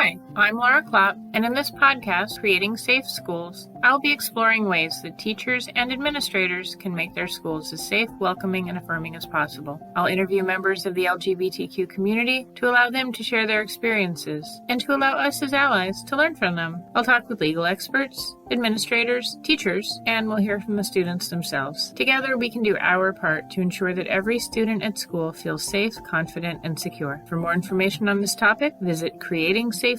Hi, I'm Laura Klopp, and in this podcast, Creating Safe Schools, I'll be exploring ways that teachers and administrators can make their schools as safe, welcoming, and affirming as possible. I'll interview members of the LGBTQ community to allow them to share their experiences and to allow us as allies to learn from them. I'll talk with legal experts, administrators, teachers, and we'll hear from the students themselves. Together, we can do our part to ensure that every student at school feels safe, confident, and secure. For more information on this topic, visit creatingsafeschools.com.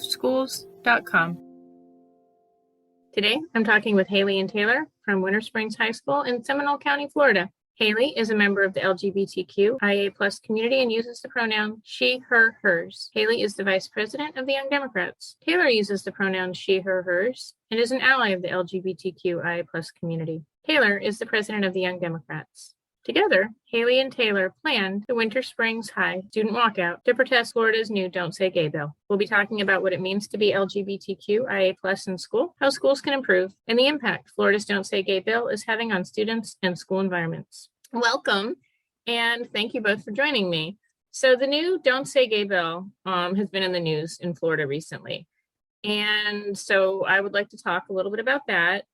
Today, I'm talking with Hailey and Taylor from Winter Springs High School in Seminole County, Florida. Hailey is a member of the LGBTQ community and uses the pronoun she, her, hers. Hailey is the vice president of the Young Democrats. Taylor uses the pronoun she, her, hers, and is an ally of the LGBTQ community. Taylor is the president of the Young Democrats. Together, Hailey and Taylor planned the Winter Springs High student walkout to protest Florida's new Don't Say Gay bill. We'll be talking about what it means to be LGBTQ in school, how schools can improve, and the impact Florida's Don't Say Gay bill is having on students and school environments. Welcome, and thank you both for joining me. So the new Don't Say Gay bill has been in the news in Florida recently. And so I would like to talk a little bit about that.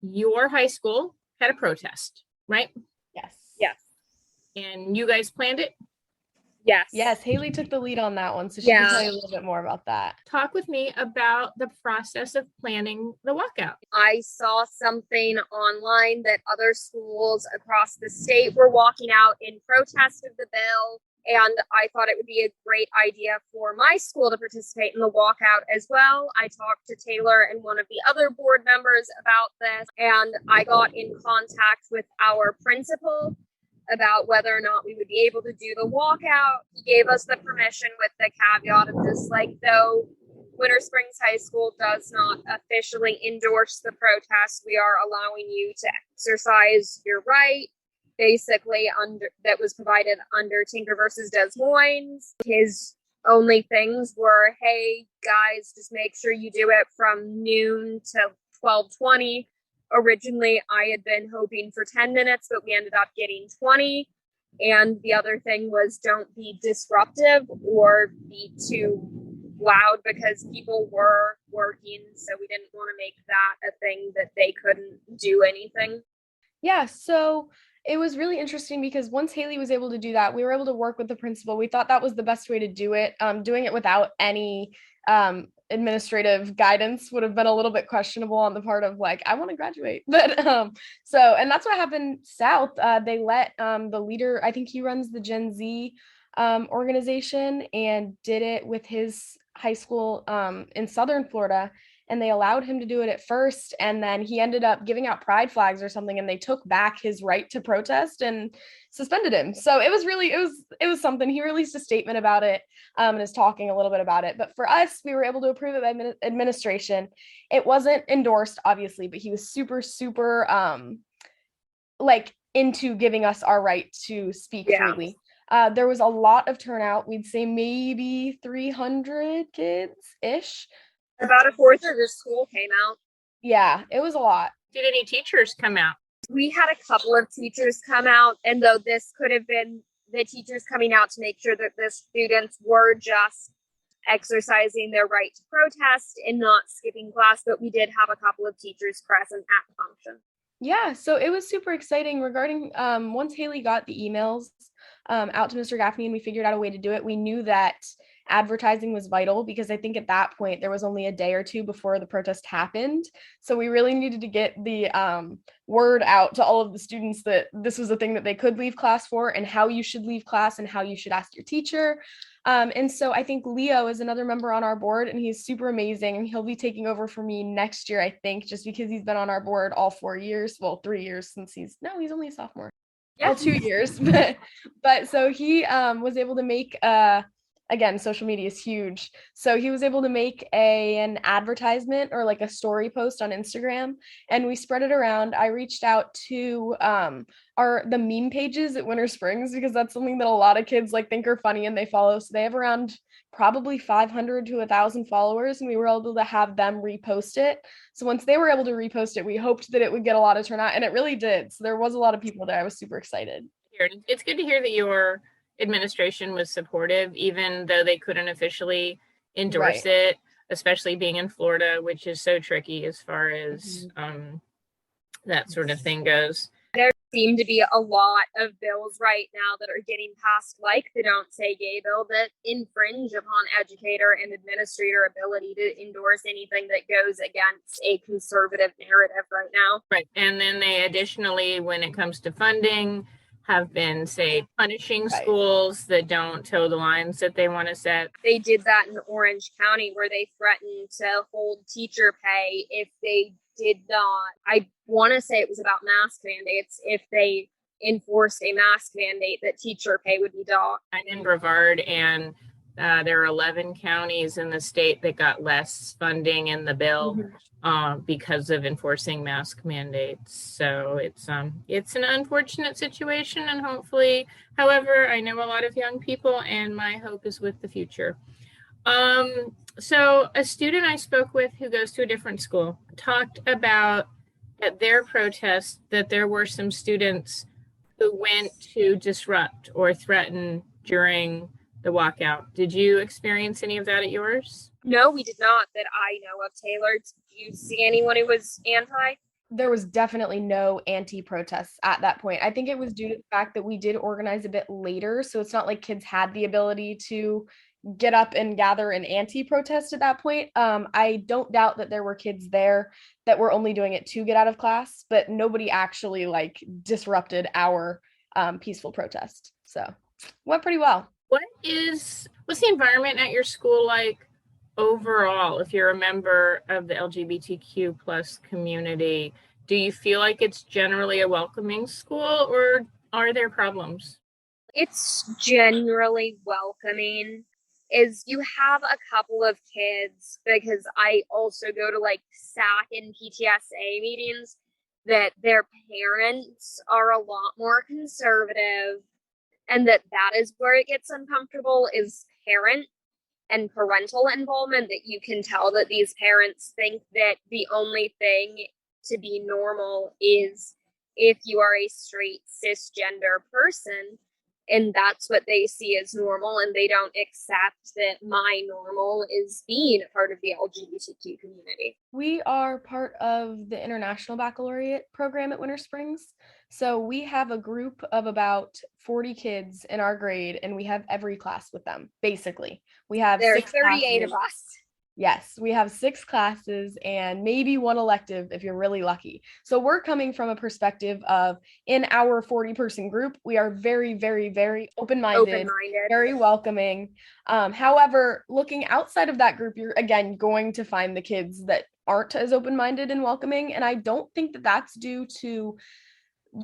Your high school had a protest, right? Yes. And you guys planned it? Yes, Hailey took the lead on that one, so she can tell you a little bit more about that. Talk with me about the process of planning the walkout. I saw something online that other schools across the state were walking out in protest of the bill, and I thought it would be a great idea for my school to participate in the walkout as well. I talked to Taylor and one of the other board members about this, and I got in contact with our principal about whether or not we would be able to do the walkout. He gave us the permission with the caveat of just though Winter Springs High School does not officially endorse the protest, we are allowing you to exercise your right, basically that was provided under Tinker versus Des Moines. His only things were, hey guys, just make sure you do it from noon to 12:20. Originally, I had been hoping for 10 minutes, but we ended up getting 20. And the other thing was don't be disruptive or be too loud because people were working. So we didn't want to make that a thing that they couldn't do anything. Yeah, so it was really interesting because once Hailey was able to do that, we were able to work with the principal. We thought that was the best way to do it. Doing it without any administrative guidance would have been a little bit questionable on the part of I want to graduate. But and that's what happened south. They let the leader, I think he runs the Gen Z organization, and did it with his high school in Southern Florida. And they allowed him to do it at first, and then he ended up giving out pride flags or something, and they took back his right to protest and suspended him. So it was something. He released a statement about it and is talking a little bit about it. But for us, we were able to approve it by administration. It wasn't endorsed, obviously, but he was super into giving us our right to speak freely. There was a lot of turnout. We'd say maybe 300 kids-ish. About a fourth of the school came out. Yeah, it was a lot. Did any teachers come out? We had a couple of teachers come out, and though this could have been the teachers coming out to make sure that the students were just exercising their right to protest and not skipping class, but we did have a couple of teachers present at the function. Yeah, so it was super exciting regarding once Hailey got the emails out to Mr. Gaffney and we figured out a way to do it, we knew that advertising was vital because I think at that point there was only a day or two before the protest happened. So we really needed to get the word out to all of the students that this was a thing that they could leave class for and how you should leave class and how you should ask your teacher. And so I think Leo is another member on our board, and he's super amazing, and he'll be taking over for me next year, I think, just because he's been on our board all 4 years. Well, 3 years since he's only a sophomore. Yeah. All 2 years. But so he was able to make again, social media is huge. So he was able to make an advertisement or a story post on Instagram, and we spread it around. I reached out to the meme pages at Winter Springs because that's something that a lot of kids think are funny and they follow. So they have around probably 500 to 1,000 followers, and we were able to have them repost it. So once they were able to repost it, we hoped that it would get a lot of turnout, and it really did. So there was a lot of people there. I was super excited. It's good to hear that your administration was supportive, even though they couldn't officially endorse it. especially being in Florida, which is so tricky as far as that sort of thing goes. There seem to be a lot of bills right now that are getting passed, like the Don't Say Gay bill, that infringe upon educator and administrator ability to endorse anything that goes against a conservative narrative right now. Right. And then they additionally, when it comes to funding, have been, say, punishing schools that don't toe the lines that they want to set. They did that in Orange County, where they threatened to hold teacher pay if they did not, I want to say it was about mask mandates, if they enforced a mask mandate, that teacher pay would be docked. I'm in Brevard, and there are 11 counties in the state that got less funding in the bill because of enforcing mask mandates. So it's an unfortunate situation, and hopefully, however, I know a lot of young people, and my hope is with the future. So a student I spoke with who goes to a different school talked about at their protest that there were some students who went to disrupt or threaten during the walkout. Did you experience any of that at yours? No, we did not, that I know of. Taylor, did you see anyone who was anti? There was definitely no anti-protests at that point. I think it was due to the fact that we did organize a bit later, so it's not like kids had the ability to get up and gather an anti-protest at that point. I don't doubt that there were kids there that were only doing it to get out of class, but nobody actually like disrupted our peaceful protest. So went pretty well. What's the environment at your school like overall? If you're a member of the LGBTQ plus community, do you feel like it's generally a welcoming school, or are there problems? It's generally welcoming. Is you have a couple of kids, because I also go to like SAC and PTSA meetings, that their parents are a lot more conservative, and that is where it gets uncomfortable, is parent and parental involvement. That you can tell that these parents think that the only thing to be normal is if you are a straight cisgender person, and that's what they see as normal, and they don't accept that my normal is being a part of the LGBTQ community. We are part of the International Baccalaureate program at Winter Springs. So we have a group of about 40 kids in our grade, and we have every class with them, basically. There are 38 of us. Yes, we have 6 classes and maybe 1 elective if you're really lucky. So we're coming from a perspective of, in our 40-person group, we are very, very, very open-minded, very welcoming. However, looking outside of that group, you're again going to find the kids that aren't as open-minded and welcoming. And I don't think that that's due to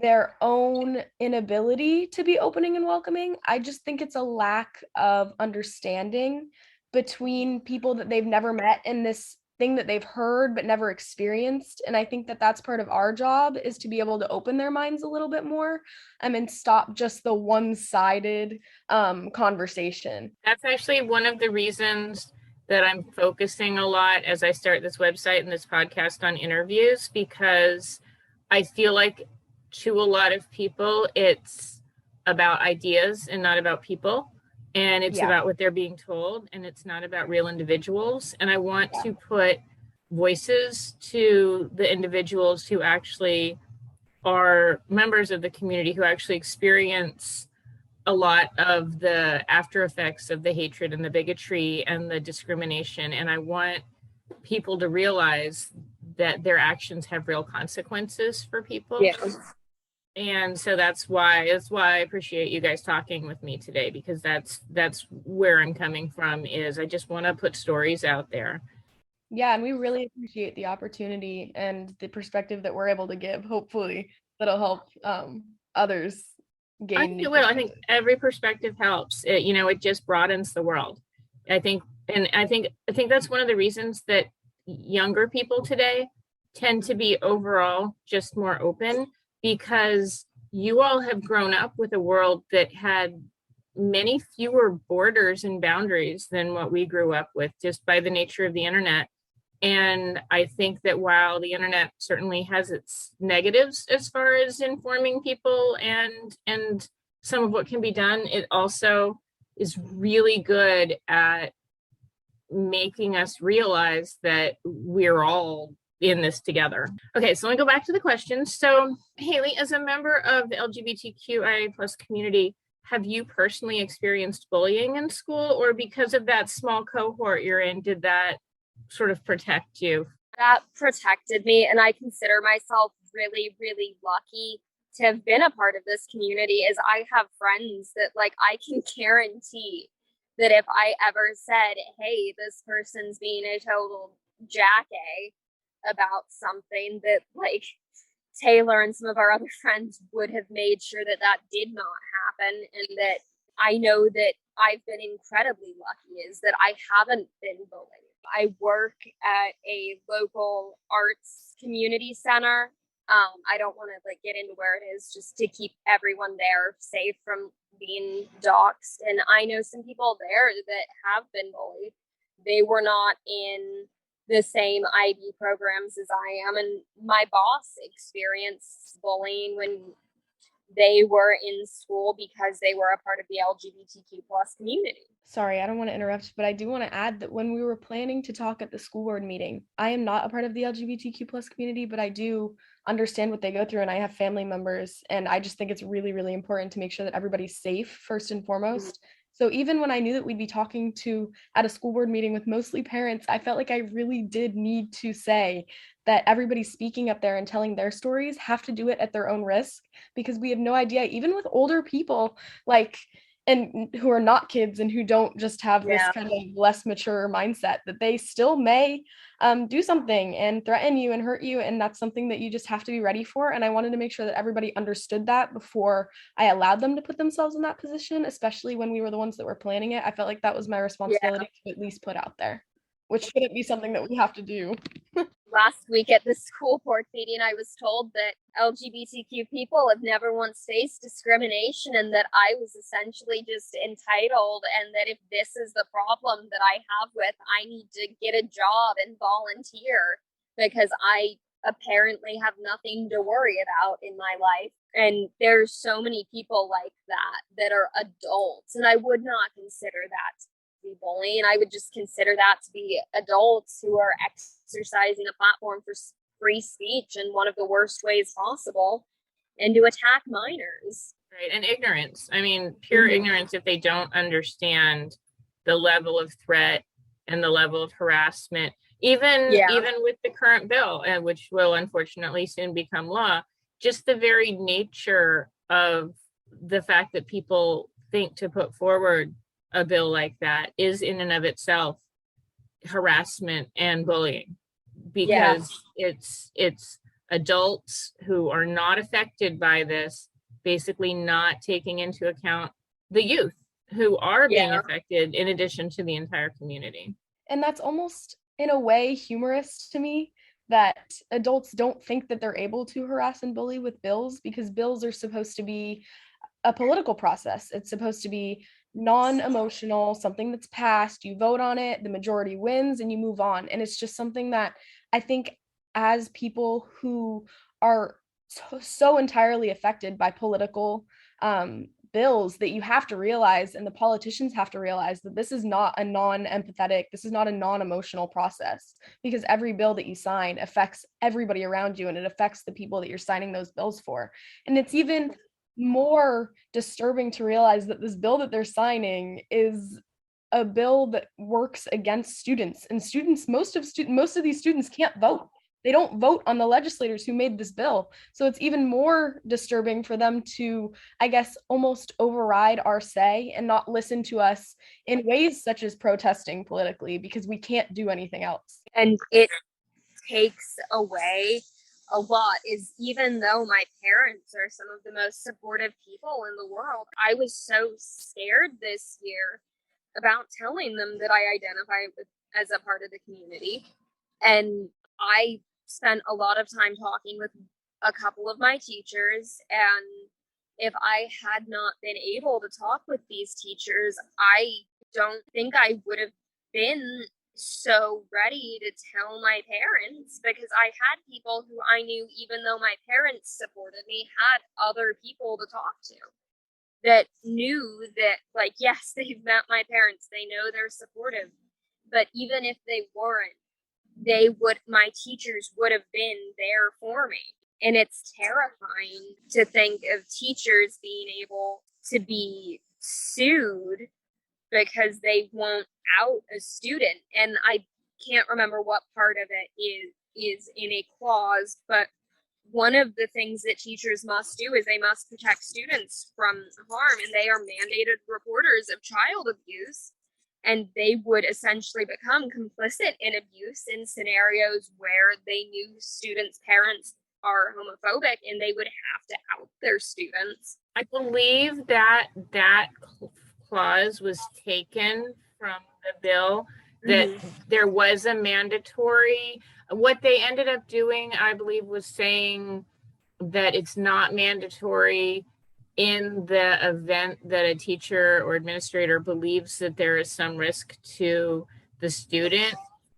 their own inability to be opening and welcoming. I just think it's a lack of understanding between people that they've never met and this thing that they've heard but never experienced. And I think that that's part of our job, is to be able to open their minds a little bit more and stop just the one-sided conversation. That's actually one of the reasons that I'm focusing a lot as I start this website and this podcast on interviews, because I feel like to a lot of people, it's about ideas and not about people. And it's about what they're being told, and it's not about real individuals. And I want to put voices to the individuals who actually are members of the community, who actually experience a lot of the after effects of the hatred and the bigotry and the discrimination. And I want people to realize that their actions have real consequences for people. Yeah. And so that's why I appreciate you guys talking with me today, because that's where I'm coming from, is I just want to put stories out there. Yeah, and we really appreciate the opportunity and the perspective that we're able to give. Hopefully that'll help others gain. I think it will. I think every perspective helps. It just broadens the world. I think that's one of the reasons that younger people today tend to be overall just more open, because you all have grown up with a world that had many fewer borders and boundaries than what we grew up with, just by the nature of the internet. And I think that while the internet certainly has its negatives as far as informing people and some of what can be done, it also is really good at making us realize that we're all in this together. Okay, so let me go back to the questions. So Hailey, as a member of the LGBTQIA plus community, have you personally experienced bullying in school, or because of that small cohort you're in, did that sort of protect you? That protected me, and I consider myself really, really lucky to have been a part of this community. Is I have friends that like I can guarantee that if I ever said, hey, this person's being a total jackass about something, that like Taylor and some of our other friends would have made sure that that did not happen. And that I know that I've been incredibly lucky is that I haven't been bullied. I work at a local arts community center. I don't want to like get into where it is, just to keep everyone there safe from being doxxed. And I know some people there that have been bullied. They were not in the same IB programs as I am. And my boss experienced bullying when they were in school because they were a part of the LGBTQ plus community. Sorry, I don't want to interrupt, but I do want to add that when we were planning to talk at the school board meeting, I am not a part of the LGBTQ plus community, but I do understand what they go through, and I have family members, and I just think it's really, really important to make sure that everybody's safe first and foremost. So even when I knew that we'd be talking to at a school board meeting with mostly parents, I felt like I really did need to say that everybody speaking up there and telling their stories have to do it at their own risk, because we have no idea, even with older people, like, and who are not kids and who don't just have this kind of less mature mindset, that they still may do something and threaten you and hurt you. And that's something that you just have to be ready for. And I wanted to make sure that everybody understood that before I allowed them to put themselves in that position, especially when we were the ones that were planning it. I felt like that was my responsibility to at least put out there, which shouldn't be something that we have to do. Last week at the school board meeting, I was told that LGBTQ people have never once faced discrimination, and that I was essentially just entitled, and that if this is the problem that I have with, I need to get a job and volunteer because I apparently have nothing to worry about in my life. And there's so many people like that are adults, and I would not consider that be bullying. I would just consider that to be adults who are exercising a platform for free speech in one of the worst ways possible, and to attack minors. Right. And ignorance. I mean, pure ignorance if they don't understand the level of threat and the level of harassment, even with the current bill, which will unfortunately soon become law, just the very nature of the fact that people think to put forward a bill like that is in and of itself harassment and bullying, because it's adults who are not affected by this basically not taking into account the youth who are being affected, in addition to the entire community. And that's almost in a way humorous to me, that adults don't think that they're able to harass and bully with bills, because bills are supposed to be a political process. It's supposed to be non-emotional, something that's passed, you vote on it, the majority wins, and you move on. And it's just something that I think, as people who are so entirely affected by political bills, that you have to realize, and the politicians have to realize, that this is not a non-empathetic, this is not a non-emotional process, because every bill that you sign affects everybody around you, and it affects the people that you're signing those bills for. And it's even more disturbing to realize that this bill that they're signing is a bill that works against students, and most of these students can't vote. They don't vote on the legislators who made this bill. So it's even more disturbing for them to, I guess, almost override our say and not listen to us in ways such as protesting politically, because we can't do anything else. And it takes away a lot, is even though my parents are some of the most supportive people in the world, I was so scared this year about telling them that I identify as a part of the community. And I spent a lot of time talking with a couple of my teachers, and if I had not been able to talk with these teachers, I don't think I would have been so ready to tell my parents, because I had people who I knew, even though my parents supported me, had other people to talk to that knew that, like, yes, they've met my parents, they know they're supportive, But even if they weren't, my teachers would have been there for me. And it's terrifying to think of teachers being able to be sued because they won't out a student. And I can't remember what part of it is in a clause, but one of the things that teachers must do is they must protect students from harm, and they are mandated reporters of child abuse, and they would essentially become complicit in abuse in scenarios where they knew students' parents are homophobic, and they would have to out their students. I believe that clause was taken from the bill, that there was a mandatory. What they ended up doing, I believe, was saying that it's not mandatory in the event that a teacher or administrator believes that there is some risk to the student.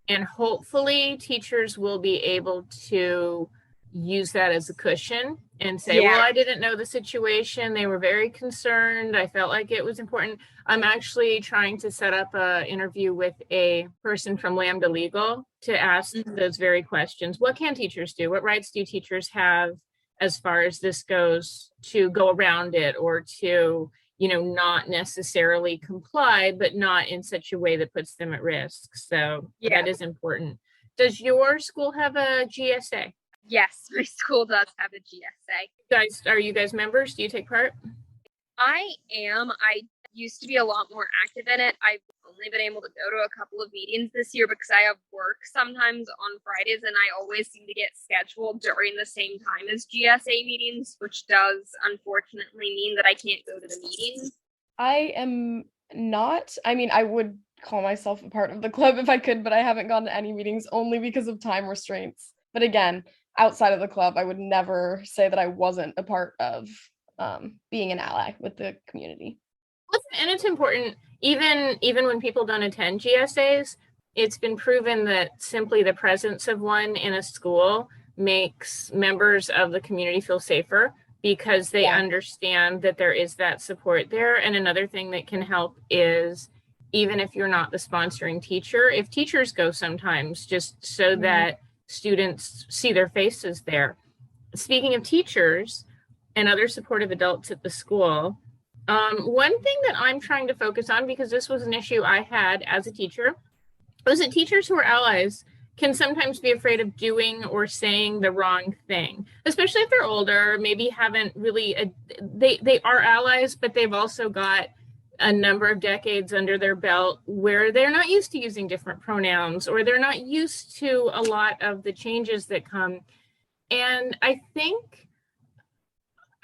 And hopefully teachers will be able to use that as a cushion and say, well, I didn't know the situation. They were very concerned. I felt like it was important. I'm actually trying to set up an interview with a person from Lambda Legal to ask those very questions. What can teachers do? What rights do teachers have as far as this goes to go around it, or to, not necessarily comply, but not in such a way that puts them at risk? So that is important. Does your school have a GSA? Yes, my school does have a GSA. Are you guys members? Do you take part? I am. I used to be a lot more active in it. I've only been able to go to a couple of meetings this year because I have work sometimes on Fridays, and I always seem to get scheduled during the same time as GSA meetings, which does unfortunately mean that I can't go to the meetings. I am not. I mean, I would call myself a part of the club if I could, but I haven't gone to any meetings only because of time restraints. But again, outside of the club, I would never say that I wasn't a part of being an ally with the community. And it's important, even when people don't attend GSAs, it's been proven that simply the presence of one in a school makes members of the community feel safer, because they understand that there is that support there. And another thing that can help is, even if you're not the sponsoring teacher, if teachers go sometimes, just so that students see their faces there. Speaking of teachers and other supportive adults at the school, one thing that I'm trying to focus on, because this was an issue I had as a teacher, was that teachers who are allies can sometimes be afraid of doing or saying the wrong thing, especially if they're older, maybe haven't really, they are allies, but they've also got a number of decades under their belt where they're not used to using different pronouns, or they're not used to a lot of the changes that come. And I think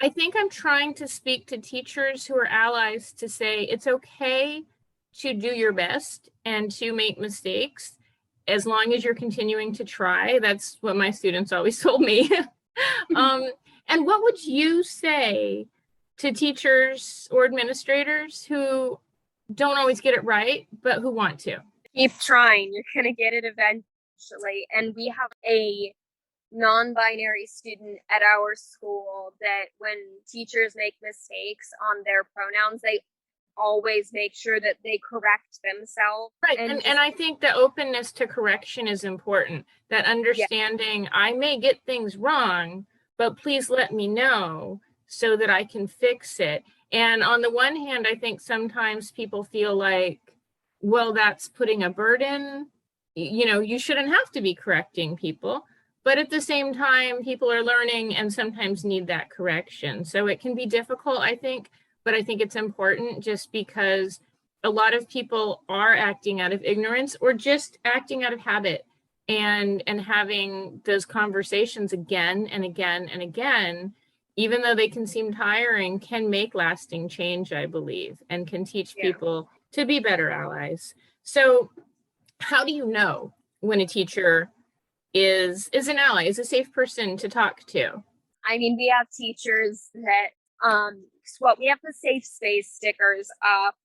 I'm trying to speak to teachers who are allies to say it's okay to do your best and to make mistakes, as long as you're continuing to try. That's what my students always told me. And what would you say to teachers or administrators who don't always get it right, but who want to? Keep trying. You're going to get it eventually. And we have a non-binary student at our school that when teachers make mistakes on their pronouns, they always make sure that they correct themselves. Right. And I think the openness to correction is important. That understanding, I may get things wrong, but please let me know so that I can fix it. And on the one hand, I think sometimes people feel like, well, that's putting a burden. You shouldn't have to be correcting people. But at the same time, people are learning and sometimes need that correction. So it can be difficult, I think, but I think it's important, just because a lot of people are acting out of ignorance or just acting out of habit, and having those conversations again and again and again, even though they can seem tiring, can make lasting change, I believe, and can teach people to be better allies. So how do you know when a teacher is an ally, is a safe person to talk to? I mean, we have teachers that we have the safe space stickers up,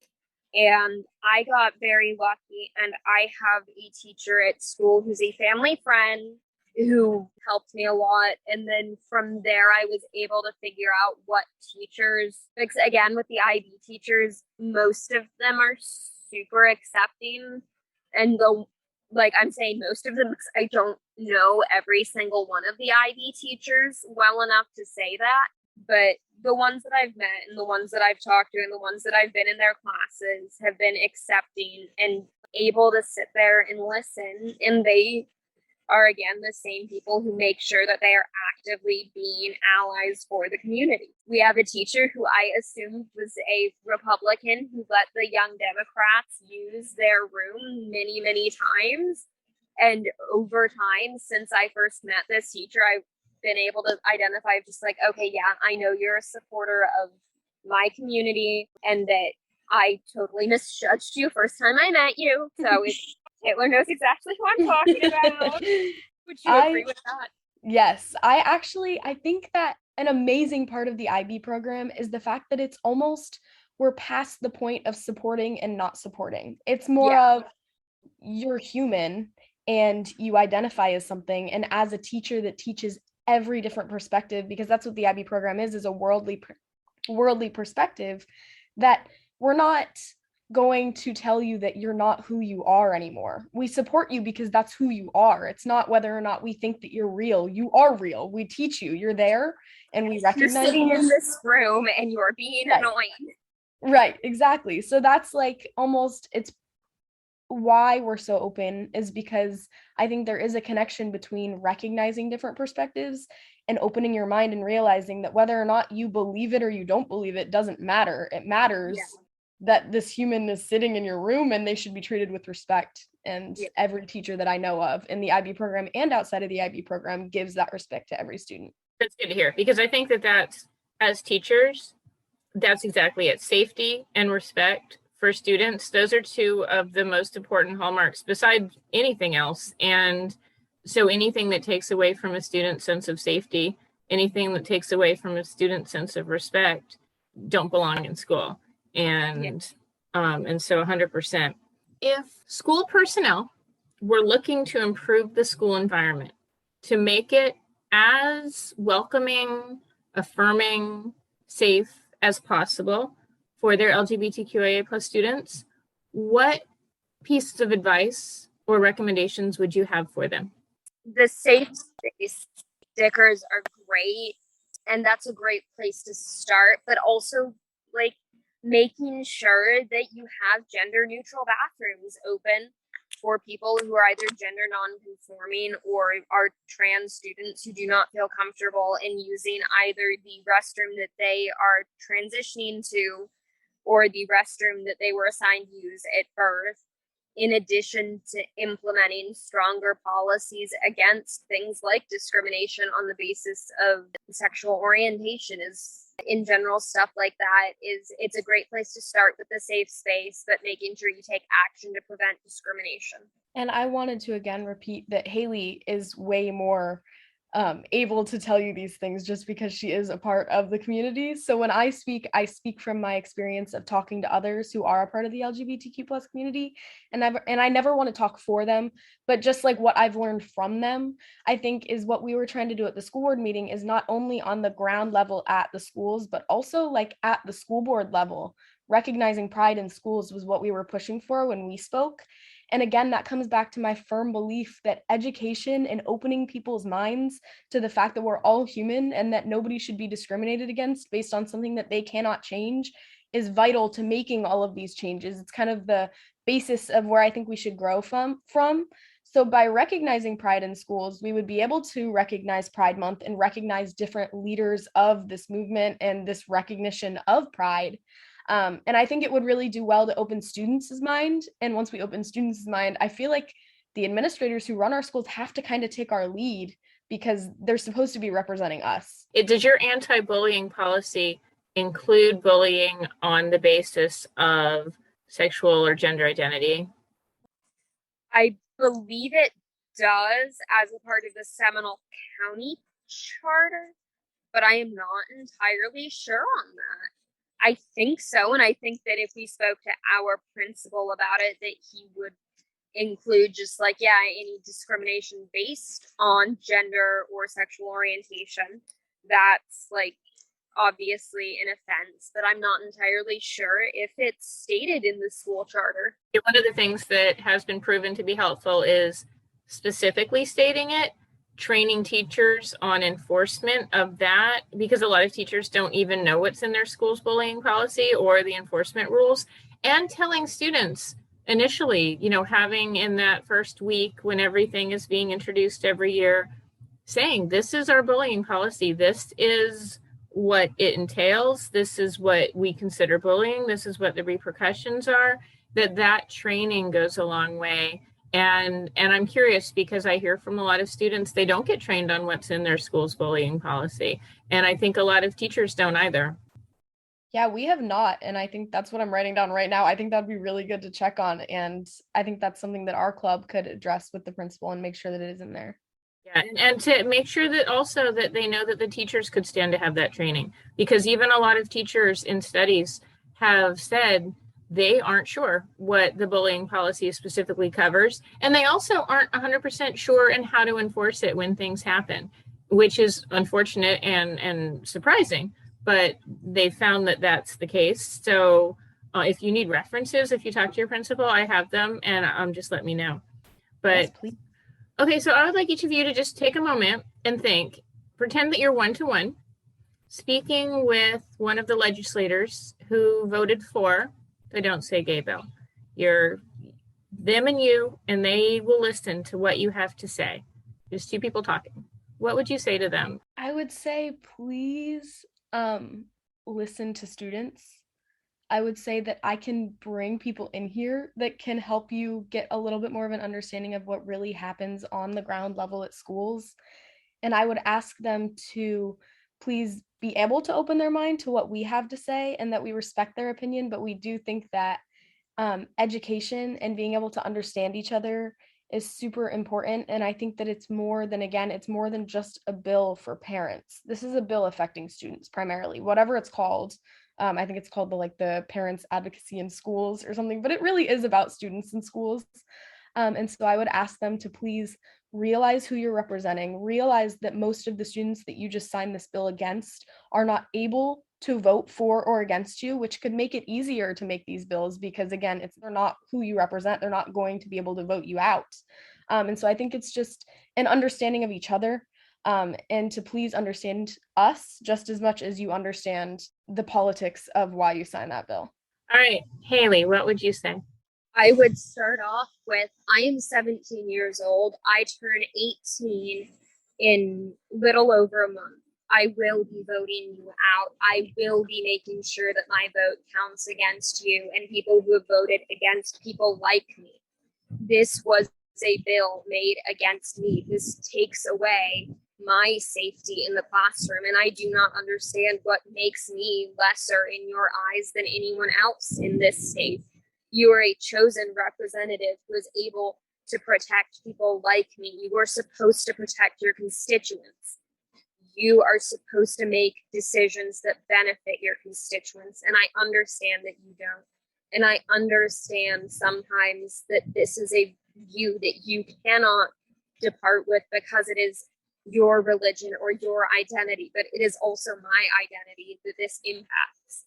and I got very lucky, and I have a teacher at school who's a family friend who helped me a lot. And then from there, I was able to figure out what teachers, because again, with the IB teachers, most of them are super accepting and I'm saying most of them because I don't know every single one of the IB teachers well enough to say that, but the ones that I've met and the ones that I've talked to and the ones that I've been in their classes have been accepting and able to sit there and listen, and they are again the same people who make sure that they are actively being allies for the community. We have a teacher who I assumed was a Republican who let the Young Democrats use their room many, many times. And over time, since I first met this teacher, I've been able to identify just like, okay, yeah, I know you're a supporter of my community and that I totally misjudged you first time I met you. So it's Taylor knows exactly who I'm talking about. Would you agree with that? Yes, I think that an amazing part of the IB program is the fact that it's almost, we're past the point of supporting and not supporting. It's more of you're human and you identify as something. And as a teacher that teaches every different perspective, because that's what the IB program is a worldly perspective, that we're not going to tell you that you're not who you are anymore. We support you because that's who you are. It's not whether or not we think that you're real. You are real. We teach you. You're there and we recognize you're sitting in this room and you're being annoying. Right, exactly. So that's like almost, it's why we're so open is because I think there is a connection between recognizing different perspectives and opening your mind and realizing that whether or not you believe it or you don't believe it doesn't matter. It matters that this human is sitting in your room and they should be treated with respect. And every teacher that I know of in the IB program and outside of the IB program gives that respect to every student. That's good to hear, because I think that that's, as teachers, that's exactly it. Safety and respect for students. Those are two of the most important hallmarks besides anything else. And so anything that takes away from a student's sense of safety, anything that takes away from a student's sense of respect, don't belong in school. And so 100%. If school personnel were looking to improve the school environment, to make it as welcoming, affirming, safe as possible for their LGBTQIA plus students, what pieces of advice or recommendations would you have for them? The safe space stickers are great, and that's a great place to start, but also like making sure that you have gender neutral bathrooms open for people who are either gender non-conforming or are trans students who do not feel comfortable in using either the restroom that they are transitioning to or the restroom that they were assigned to use at birth, in addition to implementing stronger policies against things like discrimination on the basis of sexual orientation. Is in general, stuff like that it's a great place to start with the safe space, but making sure you take action to prevent discrimination. And I wanted to again repeat that Hailey is way more able to tell you these things just because she is a part of the community. So when I speak from my experience of talking to others who are a part of the LGBTQ plus community, and I never want to talk for them, but just like what I've learned from them, I think is what we were trying to do at the school board meeting is not only on the ground level at the schools, but also like at the school board level. Recognizing pride in schools was what we were pushing for when we spoke. And again, that comes back to my firm belief that education and opening people's minds to the fact that we're all human and that nobody should be discriminated against based on something that they cannot change is vital to making all of these changes. It's kind of the basis of where I think we should grow from. So by recognizing pride in schools, we would be able to recognize Pride Month and recognize different leaders of this movement and this recognition of pride. And I think it would really do well to open students' mind. And once we open students' mind, I feel like the administrators who run our schools have to kind of take our lead because they're supposed to be representing us. Does your anti-bullying policy include bullying on the basis of sexual or gender identity? I believe it does as a part of the Seminole County Charter, but I am not entirely sure on that. I think so, and I think that if we spoke to our principal about it, that he would include just like, any discrimination based on gender or sexual orientation. That's like obviously an offense, but I'm not entirely sure if it's stated in the school charter. One of the things that has been proven to be helpful is specifically stating it, training teachers on enforcement of that, because a lot of teachers don't even know what's in their school's bullying policy or the enforcement rules, and telling students initially, having in that first week when everything is being introduced every year, saying, this is our bullying policy. This is what it entails. This is what we consider bullying. This is what the repercussions are. That training goes a long way. And I'm curious because I hear from a lot of students, they don't get trained on what's in their school's bullying policy. And I think a lot of teachers don't either. Yeah, we have not. And I think that's what I'm writing down right now. I think that'd be really good to check on. And I think that's something that our club could address with the principal and make sure that it is in there. Yeah, and to make sure that also that they know that the teachers could stand to have that training, because even a lot of teachers in studies have said they aren't sure what the bullying policy specifically covers, and they also aren't 100% sure in how to enforce it when things happen, which is unfortunate and surprising, but they found that that's the case. So if you need references, if you talk to your principal, I have them, and just let me know. But Yes, please. Okay, so I would like each of you to just take a moment and think, pretend that you're one-to-one, speaking with one of the legislators who voted for the Don't Say Gay bill. You're them and you, and they will listen to what you have to say. Just two people talking. What would you say to them? I would say, please listen to students. I would say that I can bring people in here that can help you get a little bit more of an understanding of what really happens on the ground level at schools. And I would ask them to please be able to open their mind to what we have to say and that we respect their opinion. But we do think that education and being able to understand each other is super important. And I think that it's more than just a bill for parents. This is a bill affecting students primarily, whatever it's called. I think it's called the Parents Advocacy in Schools or something, but it really is about students in schools. And so I would ask them to please realize who you're representing, realize that most of the students that you just signed this bill against are not able to vote for or against you, which could make it easier to make these bills because, again, they're not who you represent. They're not going to be able to vote you out. And so I think it's just an understanding of each other. And to please understand us just as much as you understand the politics of why you signed that bill. All right, Haley, what would you say? I would start off with, I am 17 years old. I turn 18 in little over a month. I will be voting you out. I will be making sure that my vote counts against you and people who have voted against people like me. This was a bill made against me. This takes away my safety in the classroom, and I do not understand what makes me lesser in your eyes than anyone else in this state. You are a chosen representative who is able to protect people like me. You are supposed to protect your constituents. You are supposed to make decisions that benefit your constituents, and I understand that you don't. And I understand sometimes that this is a view that you cannot depart with because it is your religion or your identity, but it is also my identity that this impacts.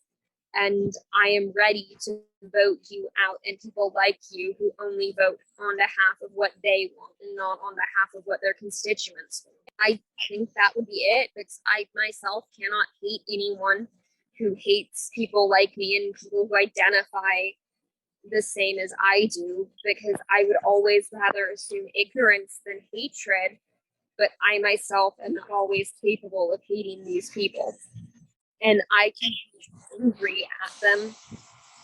And I am ready to vote you out and people like you who only vote on behalf of what they want and not on behalf of what their constituents want. I think that would be it, because I myself cannot hate anyone who hates people like me and people who identify the same as I do, because I would always rather assume ignorance than hatred. But I myself am not always capable of hating these people. And I can be angry at them,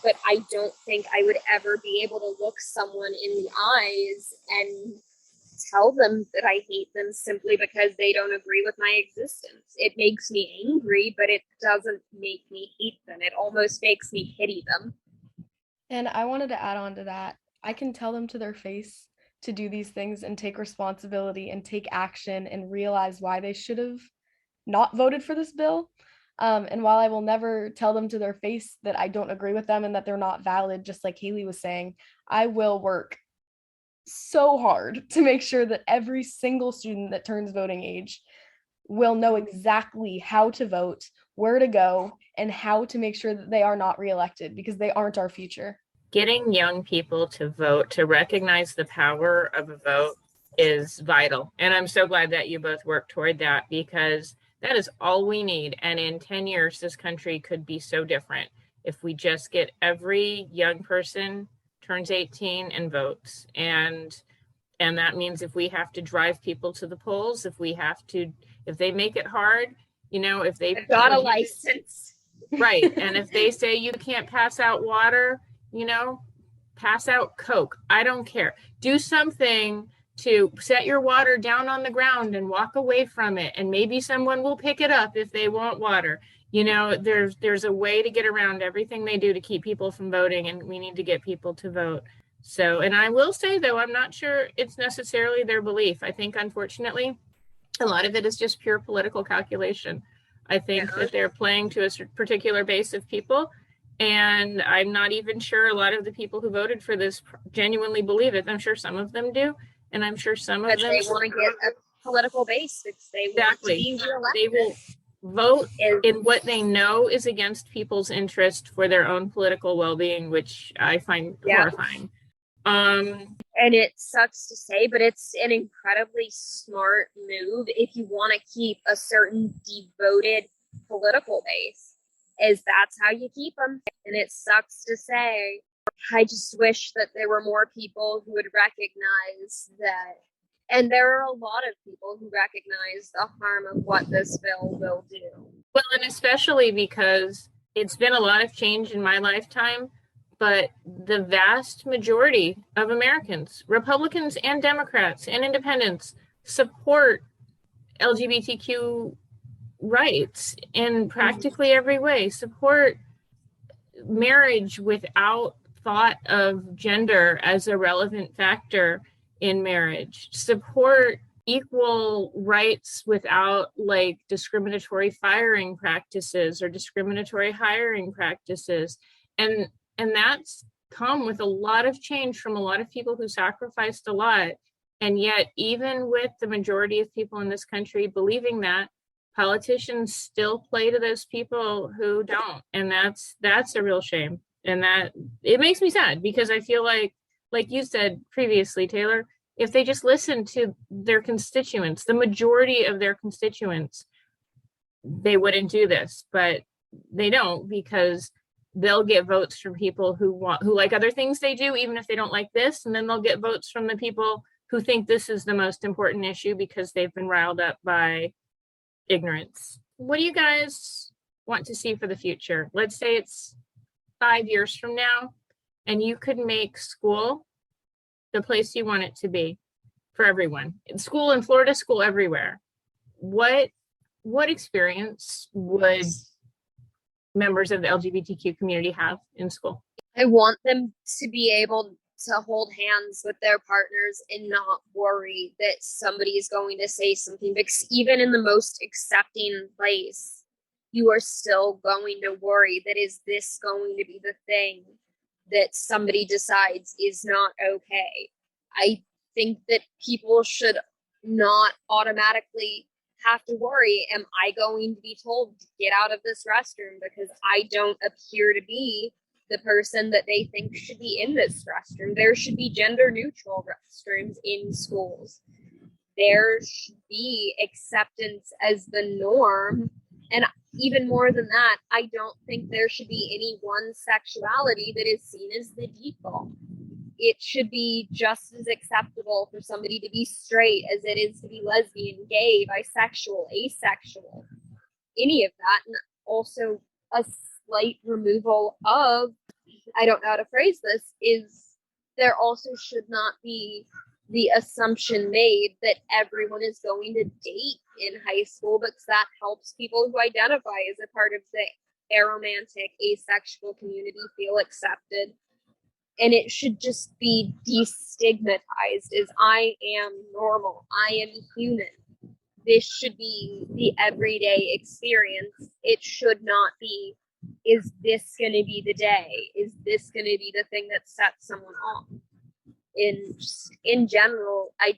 but I don't think I would ever be able to look someone in the eyes and tell them that I hate them simply because they don't agree with my existence. It makes me angry, but it doesn't make me hate them. It almost makes me pity them. And I wanted to add on to that. I can tell them to their face to do these things and take responsibility and take action and realize why they should have not voted for this bill. And while I will never tell them to their face that I don't agree with them and that they're not valid, just like Haley was saying, I will work so hard to make sure that every single student that turns voting age will know exactly how to vote, where to go, and how to make sure that they are not reelected, because they aren't our future. Getting young people to vote, to recognize the power of a vote, is vital. And I'm so glad that you both work toward that, because that is all we need. And in 10 years, this country could be so different if we just get every young person turns 18 and votes. And that means if we have to drive people to the polls, if they make it hard, if they've got a license. Right. And if they say you can't pass out water, pass out Coke. I don't care. Do something to set your water down on the ground and walk away from it. And maybe someone will pick it up if they want water. There's a way to get around everything they do to keep people from voting, and we need to get people to vote. So, and I will say, though, I'm not sure it's necessarily their belief. I think, unfortunately, a lot of it is just pure political calculation. I think that they're playing to a particular base of people. And I'm not even sure a lot of the people who voted for this genuinely believe it. I'm sure some of them do. And I'm sure some of them. They want to get a political base because they want to be reelected. They will vote in what they know is against people's interest for their own political well-being, which I find horrifying. And it sucks to say, but it's an incredibly smart move if you want to keep a certain devoted political base, is that's how you keep them. And it sucks to say. I just wish that there were more people who would recognize that. And there are a lot of people who recognize the harm of what this bill will do. Well, and especially because it's been a lot of change in my lifetime, but the vast majority of Americans, Republicans and Democrats and independents, support LGBTQ rights in practically every way, support marriage without thought of gender as a relevant factor in marriage, support equal rights without discriminatory firing practices or discriminatory hiring practices. And that's come with a lot of change from a lot of people who sacrificed a lot. And yet, even with the majority of people in this country believing that, politicians still play to those people who don't. And that's a real shame. And that it makes me sad, because I feel like you said previously, Taylor, if they just listen to their constituents, the majority of their constituents, they wouldn't do this. But they don't, because they'll get votes from people who like other things they do, even if they don't like this. And then they'll get votes from the people who think this is the most important issue because they've been riled up by ignorance. What do you guys want to see for the future? Let's say it's 5 years from now, and you could make school the place you want it to be for everyone. School in Florida, school everywhere. What experience would members of the LGBTQ community have in school? I want them to be able to hold hands with their partners and not worry that somebody is going to say something, because even in the most accepting place, you are still going to worry that, is this going to be the thing that somebody decides is not okay? I think that people should not automatically have to worry, am I going to be told to get out of this restroom because I don't appear to be the person that they think should be in this restroom? There should be gender neutral restrooms in schools. There should be acceptance as the norm. And even more than that, I don't think there should be any one sexuality that is seen as the default. It should be just as acceptable for somebody to be straight as it is to be lesbian, gay, bisexual, asexual, any of that. And also a slight removal of, I don't know how to phrase this, is there also should not be the assumption made that everyone is going to date in high school, because that helps people who identify as a part of the aromantic, asexual community feel accepted. And it should just be destigmatized as I am normal, I am human. This should be the everyday experience. It should not be, is this going to be the day? Is this going to be the thing that sets someone off? In general, I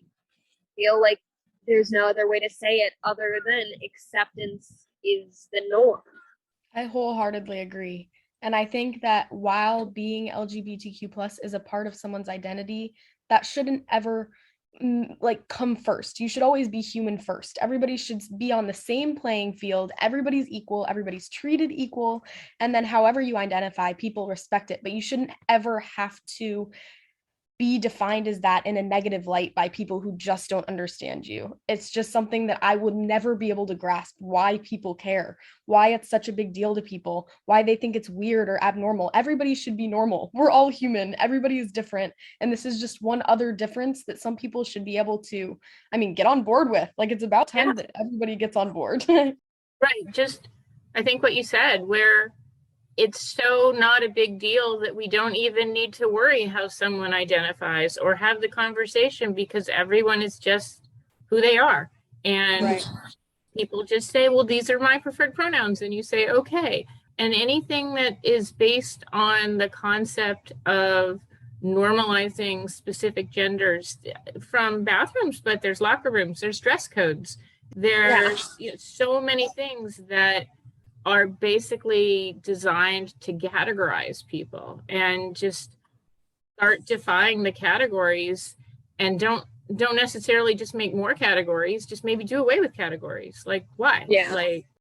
feel like there's no other way to say it other than acceptance is the norm. I wholeheartedly agree. And I think that while being LGBTQ plus is a part of someone's identity, that shouldn't ever like come first. You should always be human first. Everybody should be on the same playing field. Everybody's equal. Everybody's treated equal. And then however you identify, people respect it. But you shouldn't ever have to be defined as that in a negative light by people who just don't understand you. It's just something that I would never be able to grasp why people care, why it's such a big deal to people, why they think it's weird or abnormal. Everybody should be normal. We're all human. Everybody is different. And this is just one other difference that some people should be able to, get on board with. Like, it's about time that everybody gets on board. Right. Just, I think what you said, where it's so not a big deal that we don't even need to worry how someone identifies or have the conversation, because everyone is just who they are. And people just say, well, these are my preferred pronouns. And you say, okay. And anything that is based on the concept of normalizing specific genders, from bathrooms, but there's locker rooms, there's dress codes, there's so many things that are basically designed to categorize people, and just start defying the categories, and don't necessarily just make more categories, just maybe do away with categories. Like, why?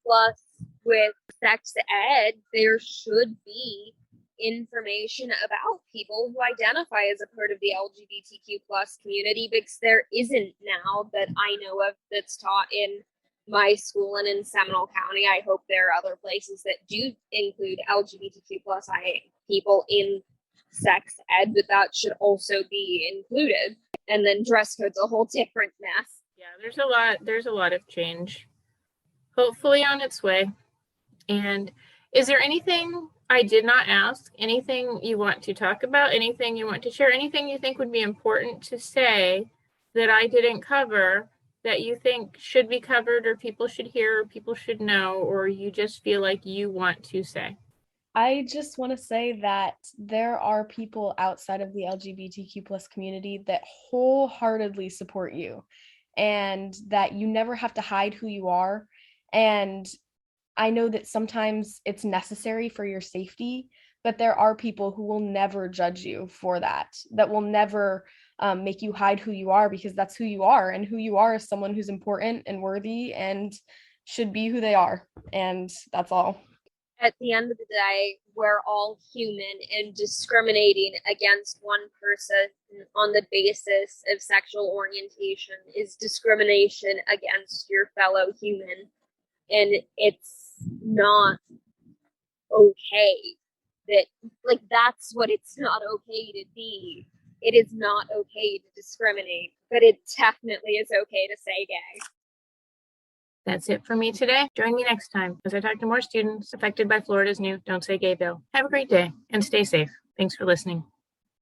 Plus, with sex ed, there should be information about people who identify as a part of the LGBTQ plus community, because there isn't now that I know of that's taught in my school and in Seminole County. I hope there are other places that do include LGBTQ plus people in sex ed, but that should also be included. And then dress code's a whole different mess. Yeah, there's a lot of change, hopefully on its way. And is there anything I did not ask, anything you want to talk about, anything you want to share, anything you think would be important to say that I didn't cover, that you think should be covered, or people should hear, or people should know, or you just feel like you want to say? I just want to say that there are people outside of the LGBTQ plus community that wholeheartedly support you, and that you never have to hide who you are. And I know that sometimes it's necessary for your safety, but there are people who will never judge you for that will never make you hide who you are, because that's who you are. And who you are is someone who's important and worthy and should be who they are. And that's all. At the end of the day, we're all human, and discriminating against one person on the basis of sexual orientation is discrimination against your fellow human. And it's not okay that's what it's not okay to be. It is not okay to discriminate, but it definitely is okay to say gay. That's it for me today. Join me next time as I talk to more students affected by Florida's new Don't Say Gay bill. Have a great day and stay safe. Thanks for listening.